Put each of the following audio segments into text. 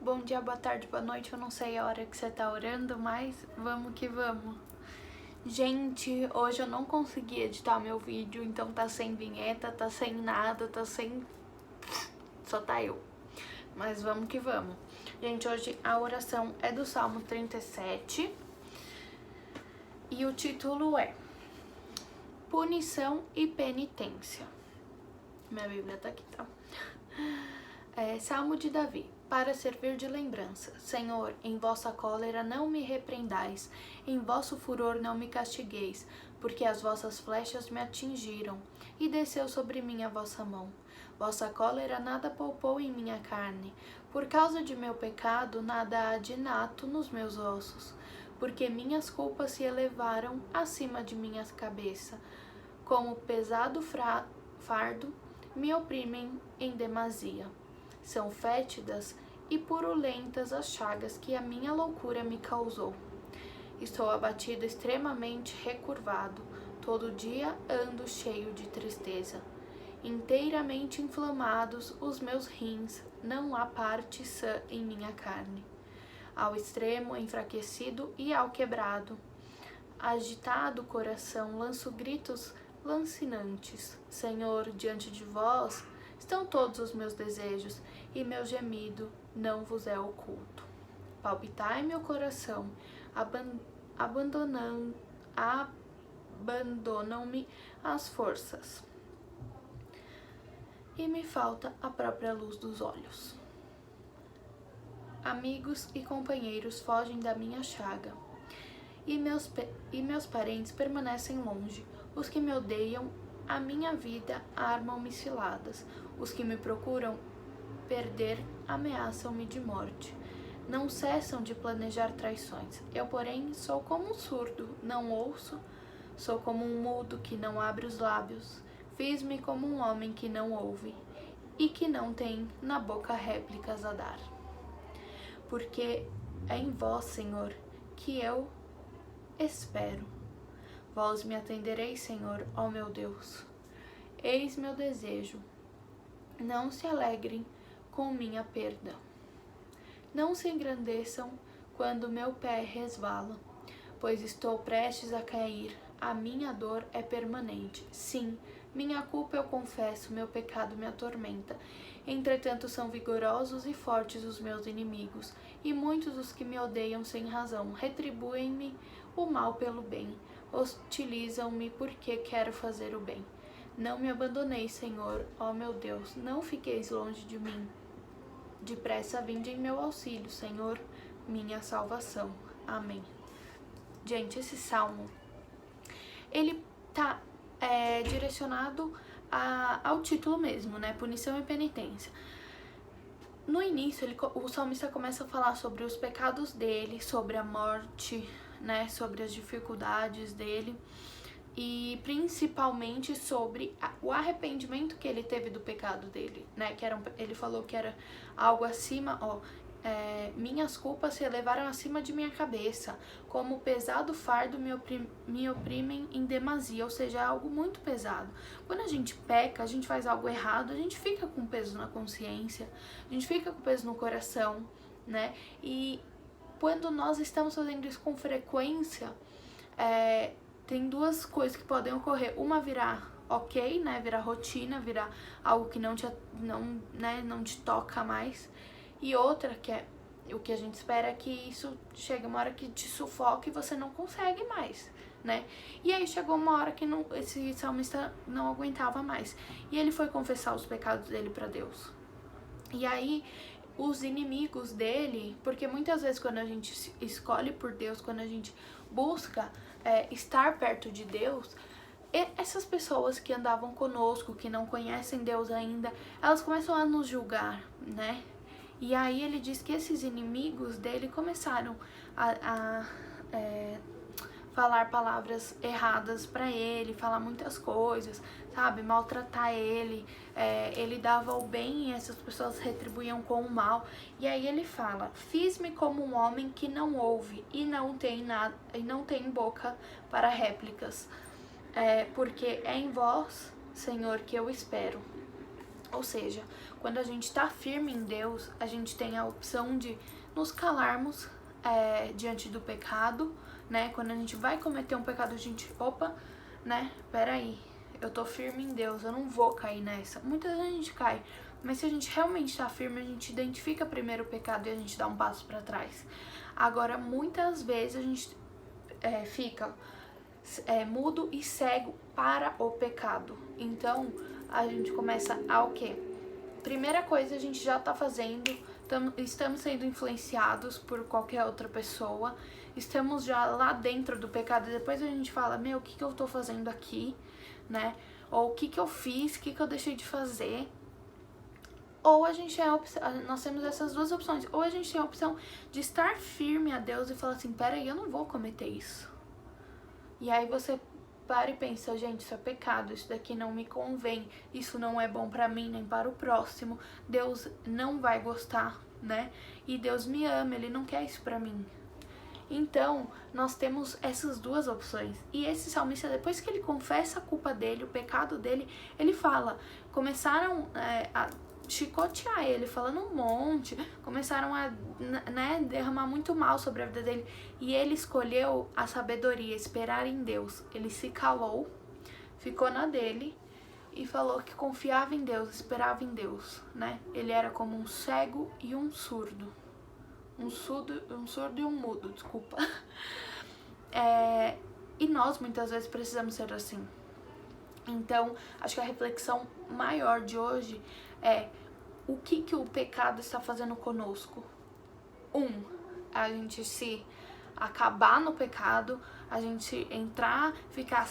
bom dia, boa tarde, boa noite. Eu não sei a hora que você tá orando, mas vamos que vamos. Gente, hoje eu não consegui editar meu vídeo, então tá sem vinheta, tá sem nada, tá sem... só tá eu. Mas vamos que vamos. Gente, hoje a oração é do Salmo 37 e o título é Punição e Penitência. Minha Bíblia tá aqui, tá? Salmo de Davi. Para servir de lembrança. Senhor, em vossa cólera não me repreendais, em vosso furor não me castigueis, porque as vossas flechas me atingiram, e desceu sobre mim a vossa mão. Vossa cólera nada poupou em minha carne, por causa de meu pecado nada há de nato nos meus ossos, porque minhas culpas se elevaram acima de minha cabeça, como pesado fardo me oprimem em demasia. São fétidas e purulentas as chagas que a minha loucura me causou. Estou abatido, extremamente recurvado, todo dia ando cheio de tristeza. Inteiramente inflamados os meus rins, não há parte sã em minha carne. Ao extremo enfraquecido e ao quebrado, agitado o coração, lanço gritos lancinantes. Senhor, diante de vós estão todos os meus desejos, e meu gemido não vos é oculto. Palpitai meu coração, abandonam-me as forças, e me falta a própria luz dos olhos. Amigos e companheiros fogem da minha chaga, e meus parentes permanecem longe. Os que me odeiam a minha vida armam-me ciladas. Os que me procuram perder ameaçam-me de morte. Não cessam de planejar traições. Eu, porém, sou como um surdo, não ouço. Sou como um mudo que não abre os lábios. Fiz-me como um homem que não ouve e que não tem na boca réplicas a dar. Porque é em vós, Senhor, que eu espero. Vós me atendereis, Senhor, ó meu Deus. Eis meu desejo. Não se alegrem com minha perda. Não se engrandeçam quando meu pé resvala, pois estou prestes a cair. A minha dor é permanente. Sim, minha culpa eu confesso, meu pecado me atormenta. Entretanto, são vigorosos e fortes os meus inimigos, e muitos os que me odeiam sem razão. Retribuem-me o mal pelo bem, hostilizam-me porque quero fazer o bem. Não me abandoneis, Senhor, ó meu Deus, não fiqueis longe de mim. Depressa vinde em meu auxílio, Senhor, minha salvação. Amém. Gente, esse salmo, ele tá direcionado ao título mesmo, né? Punição e penitência. No início, o salmista começa a falar sobre os pecados dele, sobre a morte, né? Sobre as dificuldades dele. E principalmente sobre o arrependimento que ele teve do pecado dele, né? Ele falou que era algo acima, minhas culpas se elevaram acima de minha cabeça, como pesado fardo me oprimem em demasia, ou seja, é algo muito pesado. Quando a gente peca, a gente faz algo errado, a gente fica com peso na consciência, a gente fica com peso no coração, né? E quando nós estamos fazendo isso com frequência, tem duas coisas que podem ocorrer. Uma virar ok, né? Virar rotina, virar algo que não te toca mais. E outra, que é o que a gente espera, é que isso chegue uma hora que te sufoca e você não consegue mais, né? E aí chegou uma hora que esse salmista não aguentava mais. E ele foi confessar os pecados dele para Deus. E aí os inimigos dele, porque muitas vezes quando a gente escolhe por Deus, quando a gente busca estar perto de Deus, essas pessoas que andavam conosco, que não conhecem Deus ainda, elas começam a nos julgar, né? E aí ele diz que esses inimigos dele começaram a falar palavras erradas pra ele, falar muitas coisas, sabe, maltratar ele, ele dava o bem e essas pessoas retribuíam com o mal. E aí ele fala: fiz-me como um homem que não ouve e não tem nada, e não tem boca para réplicas, porque é em vós, Senhor, que eu espero. Ou seja, quando a gente tá firme em Deus, a gente tem a opção de nos calarmos diante do pecado, né? Quando a gente vai cometer um pecado, a gente, opa, né? Peraí, eu tô firme em Deus, eu não vou cair nessa. Muitas vezes a gente cai, mas se a gente realmente tá firme, a gente identifica primeiro o pecado e a gente dá um passo pra trás. Agora, muitas vezes a gente fica mudo e cego para o pecado. Então, a gente começa a o quê? Primeira coisa, a gente já tá fazendo, estamos sendo influenciados por qualquer outra pessoa, estamos já lá dentro do pecado e depois a gente fala, meu, o que eu tô fazendo aqui, né? Ou o que eu fiz, o que eu deixei de fazer. Ou a gente nós temos essas duas opções. Ou a gente tem a opção de estar firme a Deus e falar assim, peraí, eu não vou cometer isso. E aí você para e pensa, gente, isso é pecado, isso daqui não me convém, isso não é bom pra mim nem para o próximo, Deus não vai gostar, né? E Deus me ama, Ele não quer isso pra mim. Então, nós temos essas duas opções. E esse salmista, depois que ele confessa a culpa dele, o pecado dele, ele fala, começaram a chicotear ele, falando um monte, começaram a derramar muito mal sobre a vida dele, e ele escolheu a sabedoria, esperar em Deus. Ele se calou, ficou na dele e falou que confiava em Deus, esperava em Deus, né? Ele era como um cego e um surdo. Um surdo e um mudo, desculpa. E nós muitas vezes precisamos ser assim. Então, acho que a reflexão maior de hoje é o que o pecado está fazendo conosco. A gente se acabar no pecado, a gente entrar, ficar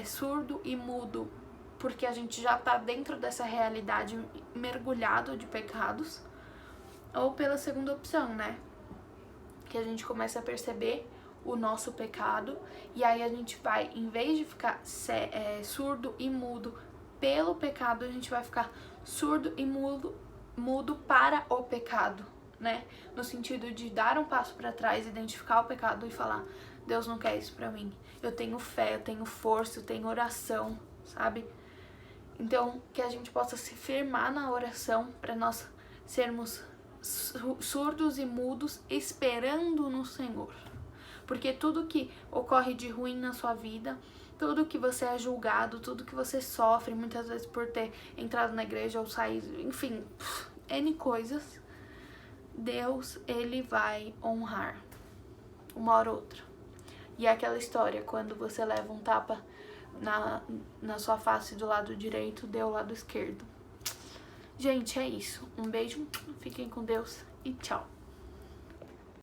surdo e mudo, porque a gente já tá dentro dessa realidade, mergulhado de pecados. Ou pela segunda opção, né? Que a gente começa a perceber o nosso pecado e aí a gente vai, em vez de ficar surdo e mudo pelo pecado, a gente vai ficar surdo e mudo para o pecado, né? No sentido de dar um passo para trás, identificar o pecado e falar, Deus não quer isso pra mim. Eu tenho fé, eu tenho força, eu tenho oração, sabe? Então, que a gente possa se firmar na oração para nós sermos surdos e mudos esperando no Senhor. Porque tudo que ocorre de ruim na sua vida, tudo que você é julgado, tudo que você sofre, muitas vezes por ter entrado na igreja ou saído, enfim, N coisas, Deus, Ele vai honrar uma hora ou outra. E é aquela história, quando você leva um tapa na sua face do lado direito, deu o lado esquerdo. Gente, é isso. Um beijo, fiquem com Deus e tchau.